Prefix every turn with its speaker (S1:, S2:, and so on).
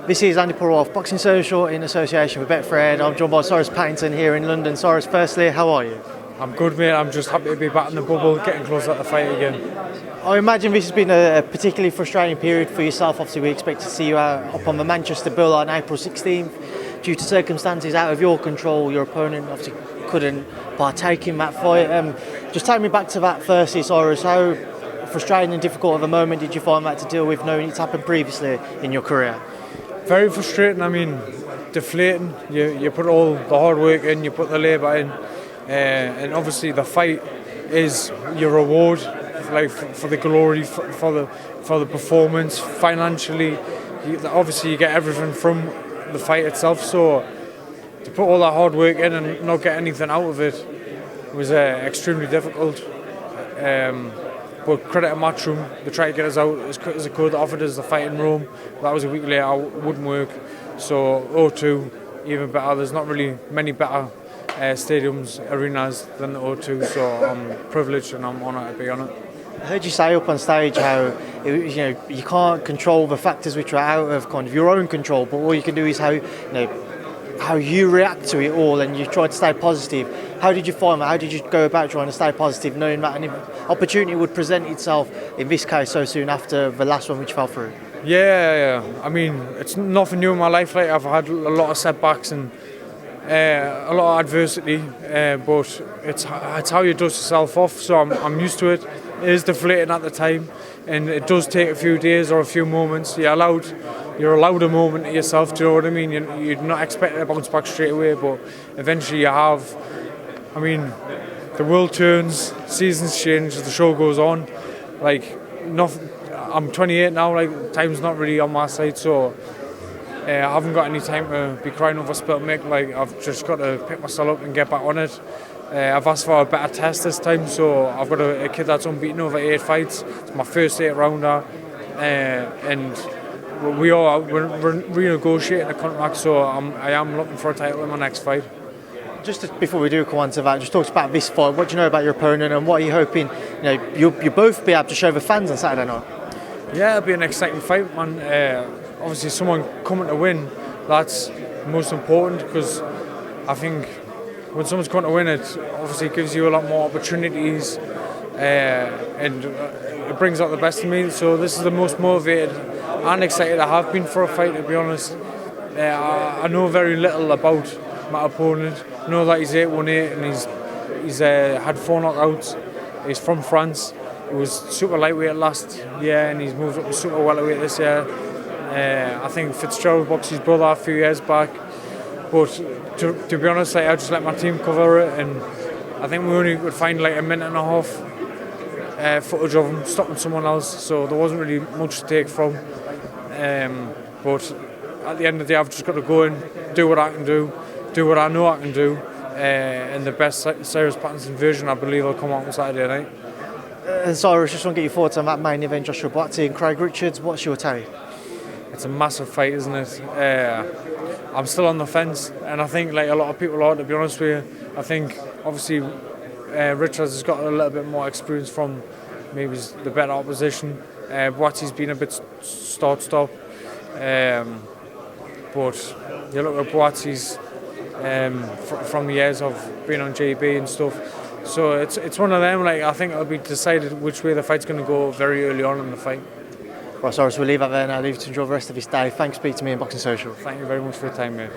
S1: This is Andi Purewal, Boxing Social in association with Betfred. I'm joined by Cyrus Pattinson here in London. Cyrus, firstly, how are you?
S2: I'm good, mate. I'm just happy to be back in the bubble, getting closer to the fight again.
S1: I imagine this has been a particularly frustrating period for yourself. Obviously, we expect to see you out up on the Manchester bill on April 16th. Due to circumstances out of your control, your opponent obviously couldn't partake in that fight. Just take me back to that firstly, Cyrus. How frustrating and difficult of a moment did you find that to deal with, knowing it's happened previously in your career?
S2: Very frustrating. I mean, deflating. You put all the hard work in, you put the labour in, and obviously the fight is your reward, like for the glory, for the performance. Financially, obviously you get everything from the fight itself. So to put all that hard work in and not get anything out of it was extremely difficult. But credit to Matchroom, they tried to get us out as quick as they could, offered us the fight in Rome. That was a week later, it wouldn't work. So O2, even better. There's not really many better stadiums, arenas than the O2, so I'm privileged and I'm honoured to be on it.
S1: I heard you say up on stage how you can't control the factors which are out of kind of your own control, but all you can do is how you react to it all, and you try to stay positive. How did you find that? How did you go about trying to stay positive, knowing that an opportunity would present itself, in this case, so soon after the last one which fell through?
S2: Yeah. I mean, it's nothing new in my life. Like, I've had a lot of setbacks and a lot of adversity, but it's how you dust yourself off. So I'm used to it. It is deflating at the time, and it does take a few days or a few moments. You're allowed a moment to yourself. Do you know what I mean? You're not expecting to bounce back straight away, but eventually you have. I mean, the world turns, seasons change, the show goes on. Like, nothing. I'm 28 now. Like, time's not really on my side, so I haven't got any time to be crying over spilt milk. Like, I've just got to pick myself up and get back on it. I've asked for a better test this time, so I've got a kid that's unbeaten over 8 fights. It's my first 8-rounder, and we're renegotiating the contract, so I am looking for a title in my next fight.
S1: Just before we do come on to that, just talk about this fight. What do you know about your opponent, and what are you hoping you'll both be able to show the fans on Saturday night?
S2: Yeah, it'll be an exciting fight, man. Obviously, someone coming to win, that's most important, because I think when someone's coming to win, it obviously gives you a lot more opportunities, and it brings out the best in me. So this is the most motivated and excited I have been for a fight, to be honest. I know very little about my opponent. I know that he's 8-1-8 and he's had 4 knockouts. He's from France. He was super lightweight last year and he's moved up to super welterweight this year. I think Fitzgerald boxed his brother a few years back. But to be honest, I just let my team cover it, and I think we only could find like a minute and a half footage of him stopping someone else, so there wasn't really much to take from. But at the end of the day, I've just got to go and do what I can do what I know I can do, and the best Cyrus Pattinson version, I believe, will come out on Saturday night.
S1: And Cyrus, just want to get your thoughts on that main event, Joshua Buatsi and Craig-Richards. What's your take?
S2: It's a massive fight, isn't it? I'm still on the fence, and I think like a lot of people are, to be honest with you. I think obviously Richards has got a little bit more experience from maybe the better opposition. Buatsi's been a bit start-stop, but you look at Buatsi's from the years of being on JB and stuff. So it's one of them. Like, I think it'll be decided which way the fight's going to go very early on in the fight.
S1: Well, Cyrus, we'll leave that there now. Leave you to enjoy the rest of this day. Thanks for speaking to me in Boxing Social.
S2: Thank you very much for your time, mate.